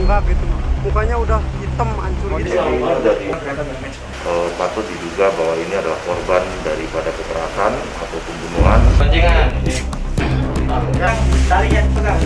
bengkak gitu, mukanya udah hitam hancur gitu. Patut diduga bahwa ini adalah korban daripada kekerasan atau pembunuhan. Pancingan. Tarik ya, pegang.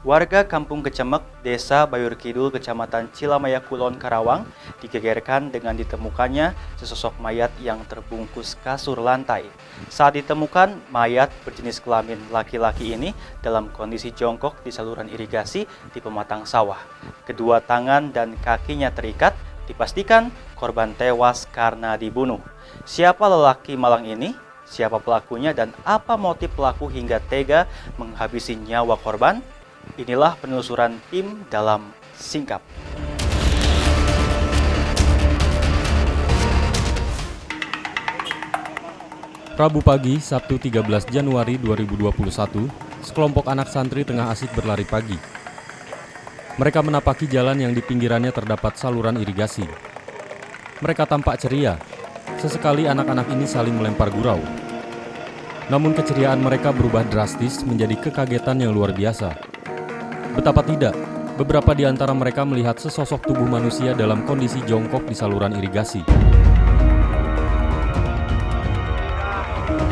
Warga Kampung Kecemek, Desa Bayur Kidul, Kecamatan Cilamaya Kulon, Karawang, digegerkan dengan ditemukannya sesosok mayat yang terbungkus kasur lantai. Saat ditemukan, mayat berjenis kelamin laki-laki ini dalam kondisi jongkok di saluran irigasi di pematang sawah. Kedua tangan dan kakinya terikat, dipastikan korban tewas karena dibunuh. Siapa lelaki malang ini? Siapa pelakunya dan apa motif pelaku hingga tega menghabisi nyawa korban? Inilah penelusuran tim dalam Singkap. Rabu pagi, Sabtu 13 Januari 2021, sekelompok anak santri tengah asik berlari pagi. Mereka menapaki jalan yang di pinggirannya terdapat saluran irigasi. Mereka tampak ceria. Sesekali anak-anak ini saling melempar gurau. Namun keceriaan mereka berubah drastis menjadi kekagetan yang luar biasa. Betapa tidak, beberapa di antara mereka melihat sesosok tubuh manusia dalam kondisi jongkok di saluran irigasi.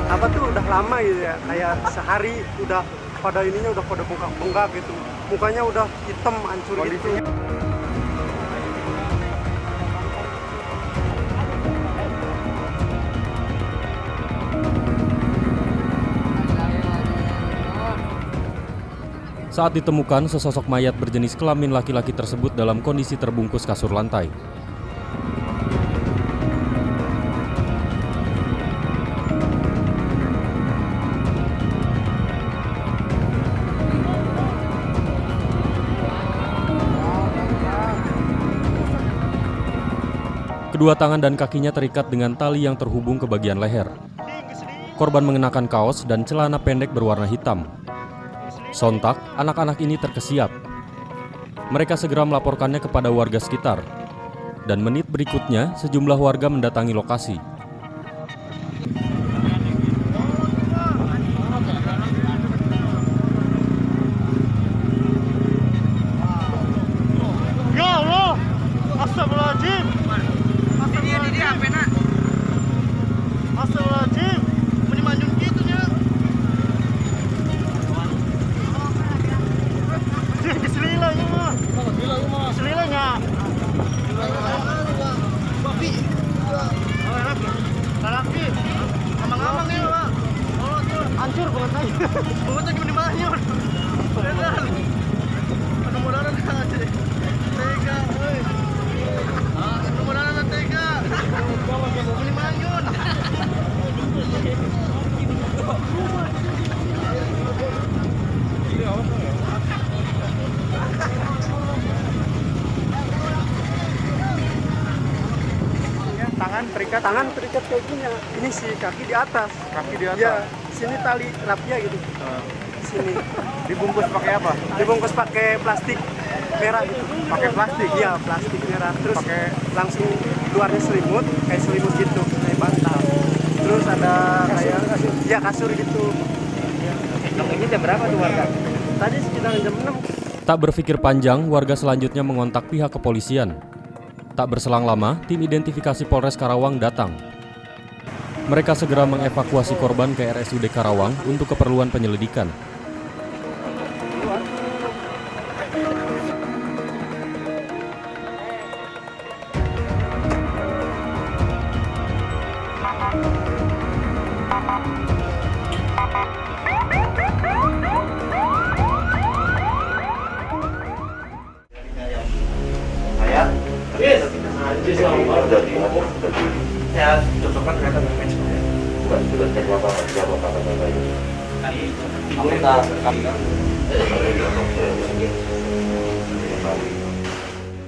Apa tuh udah lama gitu ya, kayak sehari udah pada ininya udah pada bengkak gitu, mukanya udah hitam hancur gitu. Saat ditemukan, sesosok mayat berjenis kelamin laki-laki tersebut dalam kondisi terbungkus kasur lantai. Kedua tangan dan kakinya terikat dengan tali yang terhubung ke bagian leher. Korban mengenakan kaos dan celana pendek berwarna hitam. Sontak, anak-anak ini terkesiap. Mereka segera melaporkannya kepada warga sekitar. Dan menit berikutnya, sejumlah warga mendatangi lokasi. Ya Allah, astagfirullahaladzim. Astagfirullahaladzim, ini manjung gitu nya. Selilanya. Laki. Amang-amang ya, Pak. Hancur banget aja. Banget aja gimana manyun. Beneran. Mudah-mudahan aja. Tega, woi. Mudah-mudahan tega. Gimana manyun. Tangan terikat kayak gini ya. Ini si kaki di atas. Kaki di atas. Ya, sini tali rapia gitu. Sini. Dibungkus pakai apa? Dibungkus pakai plastik merah gitu. Pakai plastik? Iya, plastik merah. Terus Pakai langsung luarnya selimut, kayak selimut gitu, kayak bantal. Terus ada kayak kasur gitu. Ini jam berapa tuh warga? Tadi sekitar jam 6. Tak berpikir panjang, warga selanjutnya mengontak pihak kepolisian. Tak berselang lama, tim identifikasi Polres Karawang datang. Mereka segera mengevakuasi korban ke RSUD Karawang untuk keperluan penyelidikan. Ya, cocokkan kelihatan match. Bukan sudah cek bapak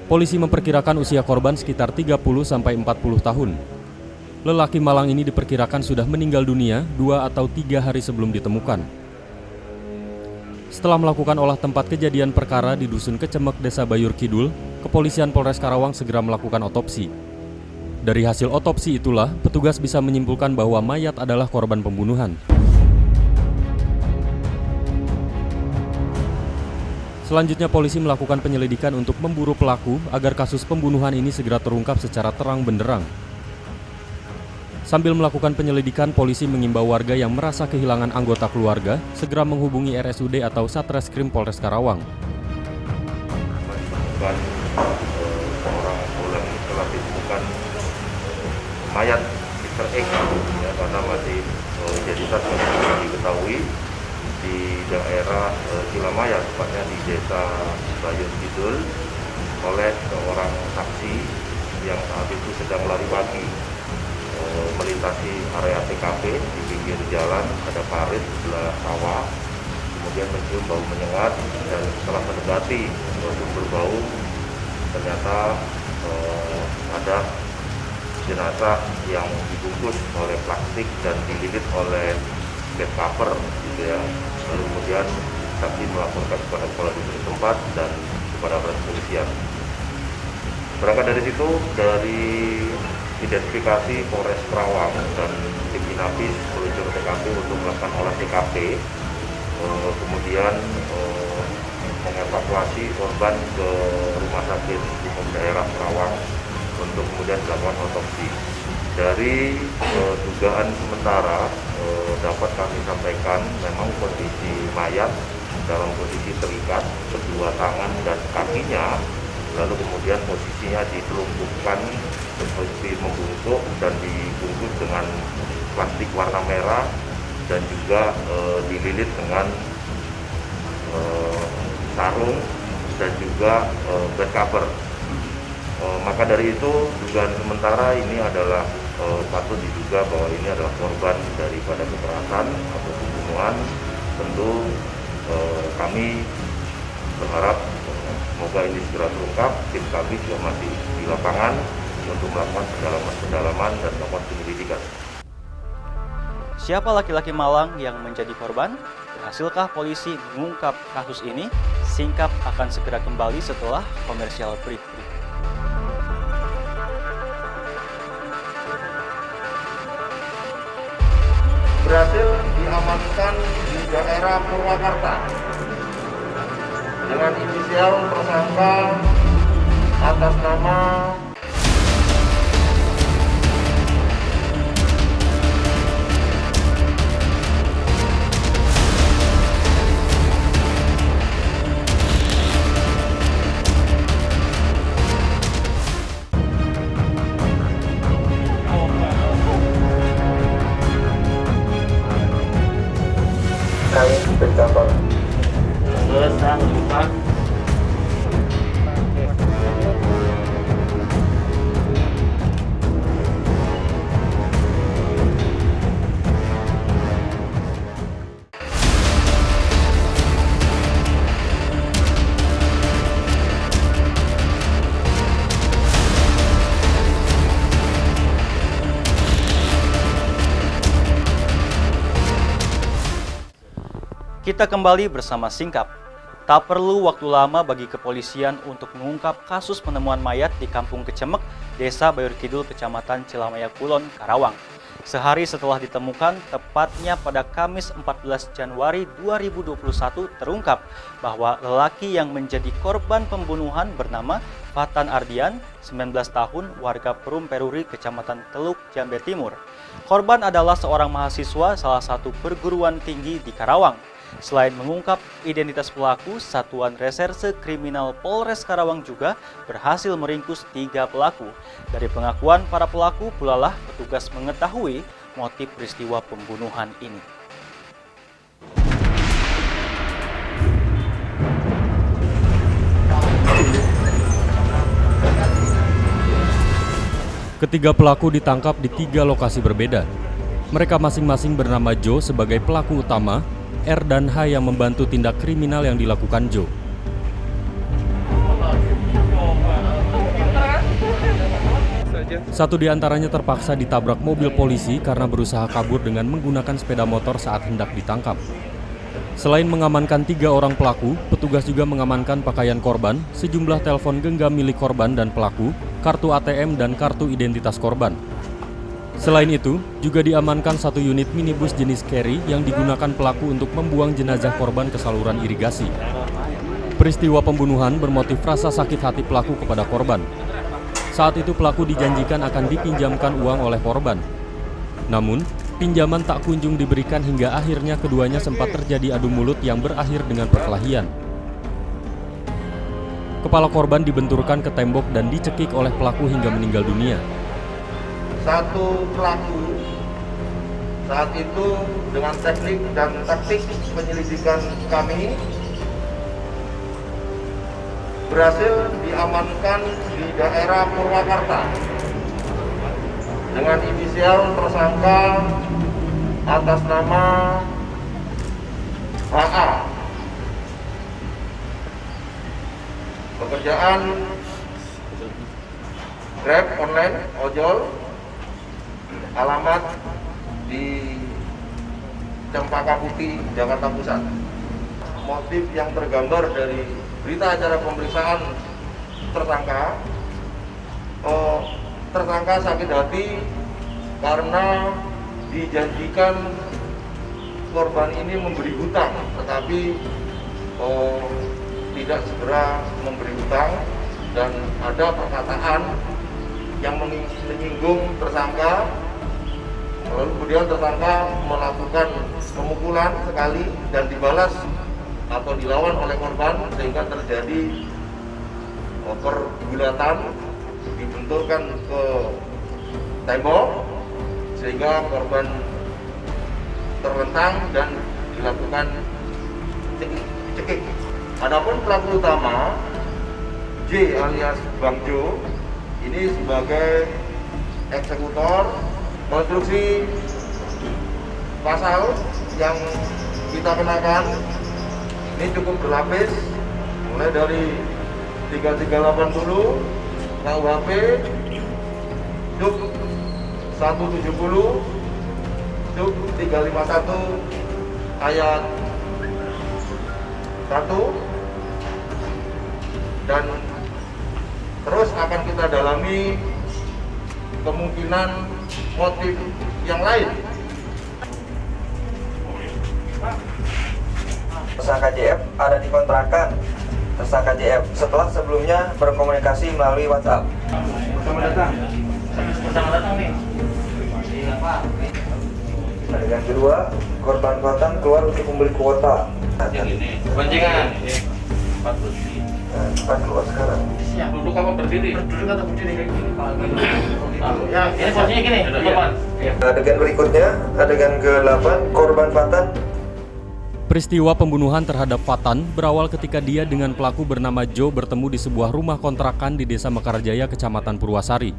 Polisi memperkirakan usia korban sekitar 30 sampai 40 tahun. Lelaki malang ini diperkirakan sudah meninggal dunia 2 atau 3 hari sebelum ditemukan. Setelah melakukan olah tempat kejadian perkara di Dusun Kecemek, Desa Bayur Kidul, Kepolisian Polres Karawang segera melakukan otopsi. Dari hasil otopsi itulah, petugas bisa menyimpulkan bahwa mayat adalah korban pembunuhan. Selanjutnya polisi melakukan penyelidikan untuk memburu pelaku agar kasus pembunuhan ini segera terungkap secara terang benderang. Sambil melakukan penyelidikan, polisi mengimbau warga yang merasa kehilangan anggota keluarga segera menghubungi RSUD atau Satreskrim Polres Karawang. Seorang bulan telah ditemukan mayat Mr. X ya, karena masih identitas masih diketahui di daerah Cilamaya, tepatnya di Desa Bayur Kidul, oleh seorang saksi yang saat itu sedang lari pagi melintasi area TKP di pinggir jalan, ada parit sebelah sawah, kemudian mencium bau menyengat, dan setelah mendekati sumber bau ternyata ada jenazah yang dibungkus oleh plastik dan dililit oleh bed cover gitu ya. Lalu kemudian saksi melaporkan kepada kepala desa setempat dan kepada aparat kepolisian. Berangkat dari situ, dari identifikasi Polres Karawang dan tim Inafis meluncur ke TKP untuk melakukan olah TKP, kemudian mengevakuasi korban ke rumah sakit umum daerah Karawang untuk kemudian dilakukan otopsi. Dari dugaan sementara dapat kami sampaikan memang kondisi mayat dalam posisi terikat kedua tangan dan kakinya, lalu kemudian posisinya ditelungkupkan seperti membungkuk dan dibungkus dengan plastik warna merah dan juga dililit dengan sarung dan juga bed cover. Maka dari itu dugaan sementara ini adalah patut diduga bahwa ini adalah korban daripada kekerasan atau pembunuhan. Tentu kami berharap semoga ini segera terungkap. Tim kami juga masih di lapangan untuk melakukan pendalaman dan melakukan penyelidikan. Siapa laki-laki malang yang menjadi korban? Berhasilkah polisi mengungkap kasus ini? Singkap akan segera kembali setelah komersial break. Berhasil diamankan di daerah Purwakarta dengan inisial tersangka atas nama Pencapar. Kita kembali bersama Singkap. Tak perlu waktu lama bagi kepolisian untuk mengungkap kasus penemuan mayat di Kampung Kecemek, Desa Bayur Kidul, Kecamatan Cilamaya Kulon, Karawang. Sehari setelah ditemukan, tepatnya pada Kamis 14 Januari 2021 terungkap bahwa lelaki yang menjadi korban pembunuhan bernama Fatan Ardian, 19 tahun, warga Perum Peruri, Kecamatan Teluk, Jambe Timur. Korban adalah seorang mahasiswa salah satu perguruan tinggi di Karawang. Selain mengungkap identitas pelaku, Satuan Reserse Kriminal Polres Karawang juga berhasil meringkus 3 pelaku. Dari pengakuan para pelaku pula lah petugas mengetahui motif peristiwa pembunuhan ini. Ketiga pelaku ditangkap di 3 lokasi berbeda. Mereka masing-masing bernama Jo sebagai pelaku utama, R dan H yang membantu tindak kriminal yang dilakukan Jo. Satu di antaranya terpaksa ditabrak mobil polisi karena berusaha kabur dengan menggunakan sepeda motor saat hendak ditangkap. Selain mengamankan 3 orang pelaku, petugas juga mengamankan pakaian korban, sejumlah telepon genggam milik korban dan pelaku, kartu ATM dan kartu identitas korban. Selain itu, juga diamankan 1 unit minibus jenis carry yang digunakan pelaku untuk membuang jenazah korban ke saluran irigasi. Peristiwa pembunuhan bermotif rasa sakit hati pelaku kepada korban. Saat itu pelaku dijanjikan akan dipinjamkan uang oleh korban. Namun, pinjaman tak kunjung diberikan hingga akhirnya keduanya sempat terjadi adu mulut yang berakhir dengan perkelahian. Kepala korban dibenturkan ke tembok dan dicekik oleh pelaku hingga meninggal dunia. Satu pelaku saat itu dengan teknik dan taktik penyelidikan kami berhasil diamankan di daerah Purwakarta dengan inisial tersangka atas nama HA. Pekerjaan Grab online ojol, alamat di Cempaka Putih, Jakarta Pusat. Motif yang tergambar dari berita acara pemeriksaan tersangka sakit hati karena dijanjikan korban ini memberi hutang, tetapi tidak segera memberi hutang, dan ada perkataan yang menyinggung tersangka. Lalu kemudian tersangka melakukan pemukulan sekali dan dibalas atau dilawan oleh korban sehingga terjadi pergulatan, dibenturkan ke tembok sehingga korban terlentang dan dilakukan cekik. Adapun pelaku utama J alias Bang Jo ini sebagai eksekutor. Konstruksi pasal yang kita kenakan ini cukup berlapis, mulai dari 3380 KUHP, Sub 170, Sub 351 ayat 1, dan terus akan kita dalami kemungkinan motif yang lain. Tersangka JF ada di kontrakan tersangka JF setelah sebelumnya berkomunikasi melalui WhatsApp. Pertama datang nih. Adegan kedua, korban Fatan keluar untuk membeli kuota. Yang ini. Boncengan. 40. Cepat keluar sekarang. Duduk apa berdiri? Duduk atau berdiri kayak gini? Ya, ini posisinya gini, depan. Adegan berikutnya, adegan ke-8, korban Fatan. Peristiwa pembunuhan terhadap Fatan berawal ketika dia dengan pelaku bernama Jo bertemu di sebuah rumah kontrakan di Desa Mekarjaya, Kecamatan Purwasari.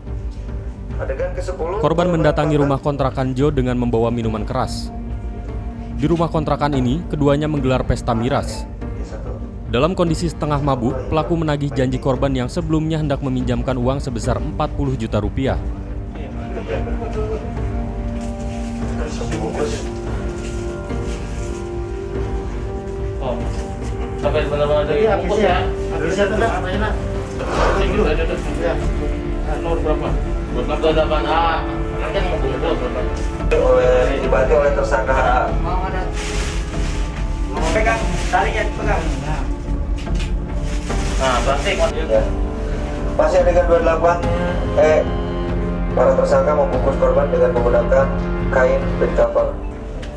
Adegan ke-10, Korban mendatangi rumah kontrakan Jo dengan membawa minuman keras. Di rumah kontrakan ini, keduanya menggelar pesta miras. Dalam kondisi setengah mabuk, pelaku menagih janji korban yang sebelumnya hendak meminjamkan uang sebesar 40 juta rupiah. Oh. Sampai benar-benar dari bungkus ya. Ada di sana katanya. Ini dulu ada tuh. Ya. Nomor berapa? 28A. Nanti mau berapa? Dibantu oleh tersangka HA. Mau ada. Mau pegang, talinya pegang. Nah, plastik. Ya. Masih adegan 28, para tersangka membungkus korban dengan menggunakan kain bed cover.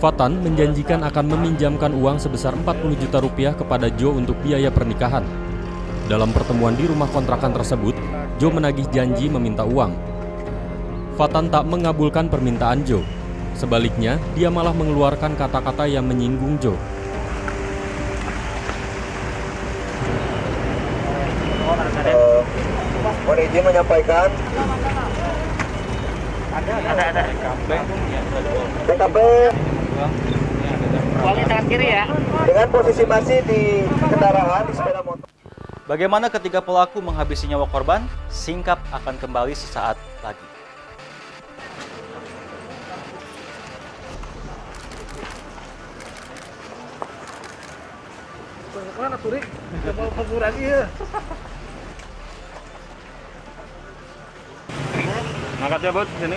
Fatan menjanjikan akan meminjamkan uang sebesar 40 juta rupiah kepada Jo untuk biaya pernikahan. Dalam pertemuan di rumah kontrakan tersebut, Jo menagih janji meminta uang. Fatan tak mengabulkan permintaan Jo. Sebaliknya, dia malah mengeluarkan kata-kata yang menyinggung Jo. Mohon izin menyampaikan Ada. TKP Uangnya tangan kiri ya. dengan posisi masih di kendaraan di sepeda motor. Bagaimana ketika pelaku menghabisi nyawa korban? Singkap akan kembali sesaat lagi. Mana tuh, Rik? Mau kuburan iya. Angkat ya, Bud, sini.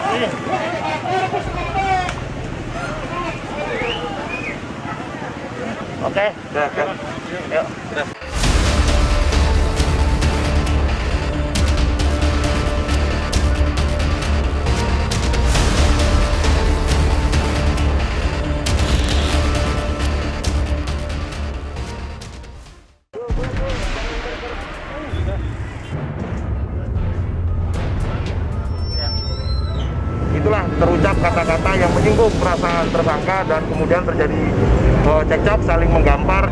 Oke, udah kan. Yuk, udah. Itulah terucap kata-kata yang menyinggung perasaan tersangka dan kemudian terjadi cekcok, saling menggampar.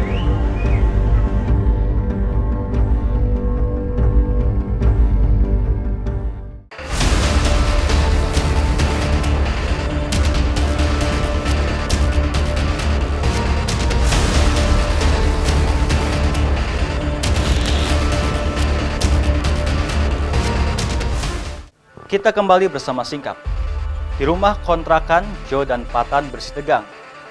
Kita kembali bersama Singkap. Di rumah kontrakan, Joe dan Patan bersih tegang.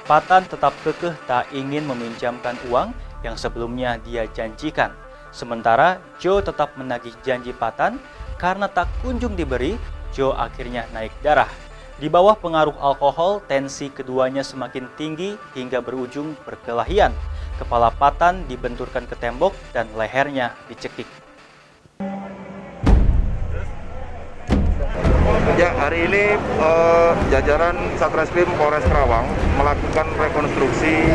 Patan tetap kekeh tak ingin meminjamkan uang yang sebelumnya dia janjikan. Sementara Joe tetap menagih janji Patan karena tak kunjung diberi, Joe akhirnya naik darah. Di bawah pengaruh alkohol, tensi keduanya semakin tinggi hingga berujung perkelahian. Kepala Patan dibenturkan ke tembok dan lehernya dicekik. Ya, hari ini jajaran Satreskrim Polres Karawang melakukan rekonstruksi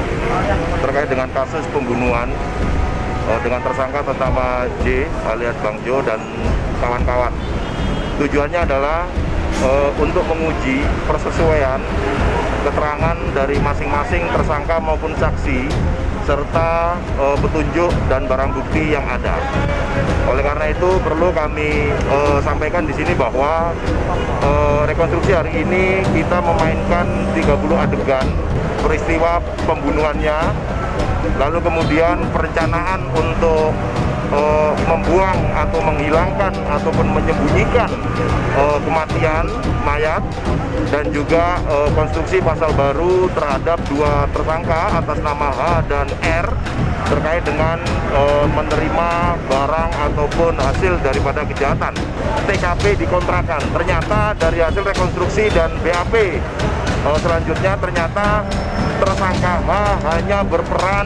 terkait dengan kasus pembunuhan dengan tersangka bernama J alias Bang Jo dan kawan-kawan. Tujuannya adalah untuk menguji persesuaian keterangan dari masing-masing tersangka maupun saksi serta petunjuk dan barang bukti yang ada. Oleh karena itu perlu kami sampaikan di sini bahwa rekonstruksi hari ini kita memainkan 30 adegan peristiwa pembunuhannya, lalu kemudian perencanaan untuk membuang atau menghilangkan ataupun menyembunyikan kematian mayat, dan juga konstruksi pasal baru terhadap dua tersangka atas nama H dan R terkait dengan menerima barang ataupun hasil daripada kejahatan. TKP dikontrakan. Ternyata dari hasil rekonstruksi dan BAP selanjutnya ternyata tersangka H hanya berperan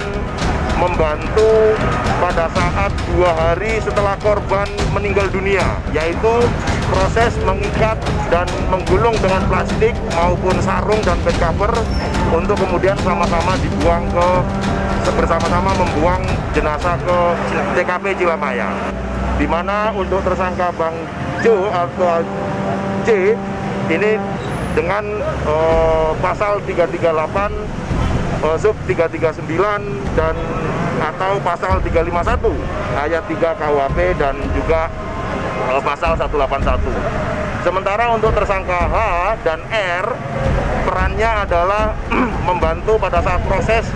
membantu pada saat 2 hari setelah korban meninggal dunia, yaitu proses mengikat dan menggulung dengan plastik maupun sarung dan bed cover untuk kemudian sama-sama dibuang bersama-sama membuang jenazah ke TKP Cilamaya. Di mana untuk tersangka Bang Jo atau C ini dengan pasal 338 sub 339 dan atau pasal 351 ayat 3 KUHP dan juga pasal 181. Sementara untuk tersangka H dan R perannya adalah membantu pada saat proses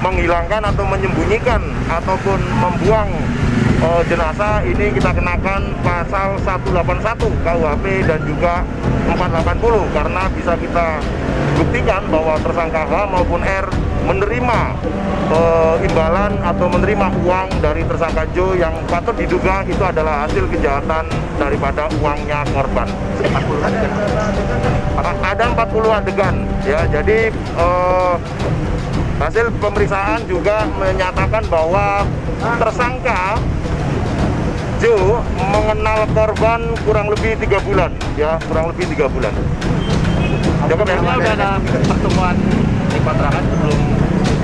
menghilangkan atau menyembunyikan ataupun membuang jenazah. Ini kita kenakan pasal 181 KUHP dan juga 480 karena bisa kita buktikan bahwa tersangka H maupun R menerima imbalan atau menerima uang dari tersangka Jo yang patut diduga itu adalah hasil kejahatan daripada uangnya korban. 40 adegan. Ada 40 adegan ya. Jadi hasil pemeriksaan juga menyatakan bahwa tersangka Jo mengenal korban kurang lebih 3 bulan ya, kurang lebih 3 bulan. Cukup ya? Udah ada pertemuan di kontrakan sebelum?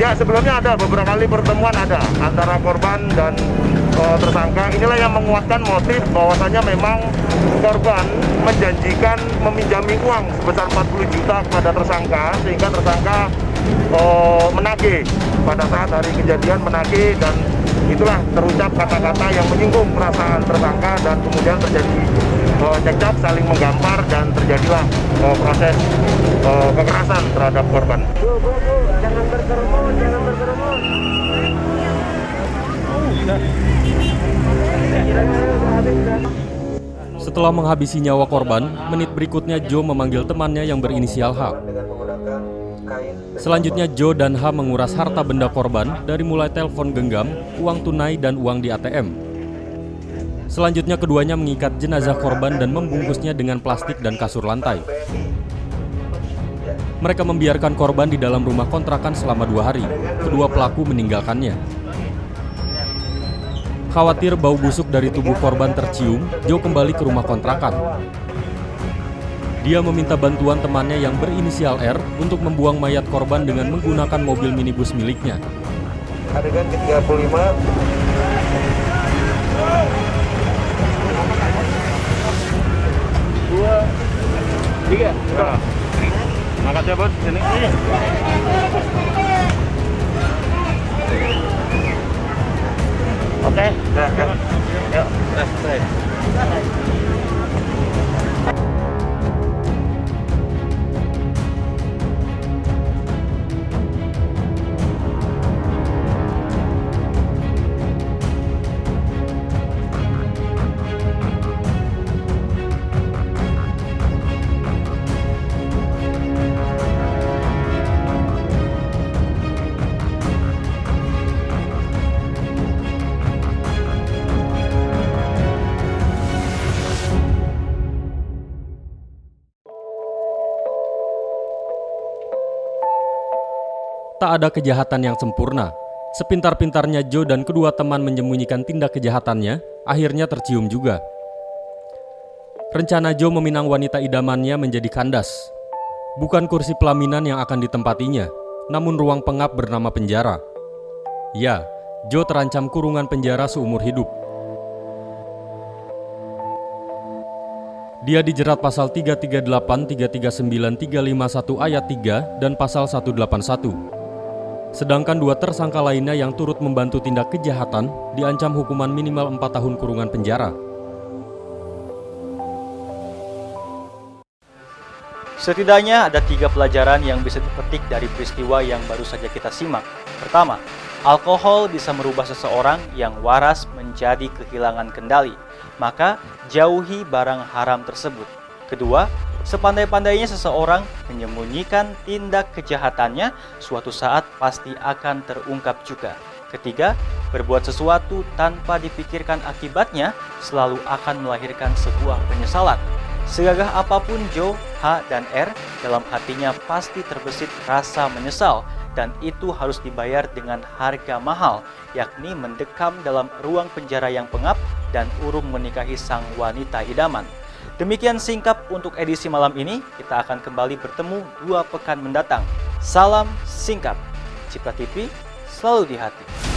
Ya, sebelumnya ada beberapa kali pertemuan ada antara korban dan tersangka. Inilah yang menguatkan motif bahwasanya memang korban menjanjikan meminjami uang sebesar 40 juta kepada tersangka, sehingga tersangka menagih pada saat hari kejadian, menagih, dan itulah terucap kata-kata yang menyinggung perasaan tersangka dan kemudian terjadi cekcok, saling menggampar, dan terjadilah proses kekerasan terhadap korban. Jangan berkerumun, jangan berkerumun. Setelah menghabisi nyawa korban, menit berikutnya Joe memanggil temannya yang berinisial H. dengan menggunakan kain. Selanjutnya Joe dan H menguras harta benda korban dari mulai telepon genggam, uang tunai, dan uang di ATM. Selanjutnya keduanya mengikat jenazah korban dan membungkusnya dengan plastik dan kasur lantai. Mereka membiarkan korban di dalam rumah kontrakan selama 2 hari. Kedua pelaku meninggalkannya. Khawatir bau busuk dari tubuh korban tercium, Joe kembali ke rumah kontrakan. Dia meminta bantuan temannya yang berinisial R untuk membuang mayat korban dengan menggunakan mobil minibus miliknya. Adegan ke-35. Angkat ya bos, sini. Oke. Yuk. Tak ada kejahatan yang sempurna. Sepintar-pintarnya Joe dan kedua teman menyembunyikan tindak kejahatannya, akhirnya tercium juga. Rencana Joe meminang wanita idamannya menjadi kandas. Bukan kursi pelaminan yang akan ditempatinya, namun ruang pengap bernama penjara. Ya, Joe terancam kurungan penjara seumur hidup. Dia dijerat pasal 338, 339, 351 ayat 3 dan pasal 181. Sedangkan 2 tersangka lainnya yang turut membantu tindak kejahatan diancam hukuman minimal 4 tahun kurungan penjara. Setidaknya ada 3 pelajaran yang bisa dipetik dari peristiwa yang baru saja kita simak. Pertama, alkohol bisa merubah seseorang yang waras menjadi kehilangan kendali. Maka, jauhi barang haram tersebut. Kedua, sepandai-pandainya seseorang menyembunyikan tindak kejahatannya, suatu saat pasti akan terungkap juga. Ketiga, berbuat sesuatu tanpa dipikirkan akibatnya selalu akan melahirkan sebuah penyesalan. Segagah apapun Joe, H, dan R, dalam hatinya pasti terbesit rasa menyesal, dan itu harus dibayar dengan harga mahal, yakni mendekam dalam ruang penjara yang pengap dan urung menikahi sang wanita idaman. Demikian Singkap untuk edisi malam ini. Kita akan kembali bertemu 2 pekan mendatang. Salam Singkap. Cipta TV selalu di hati.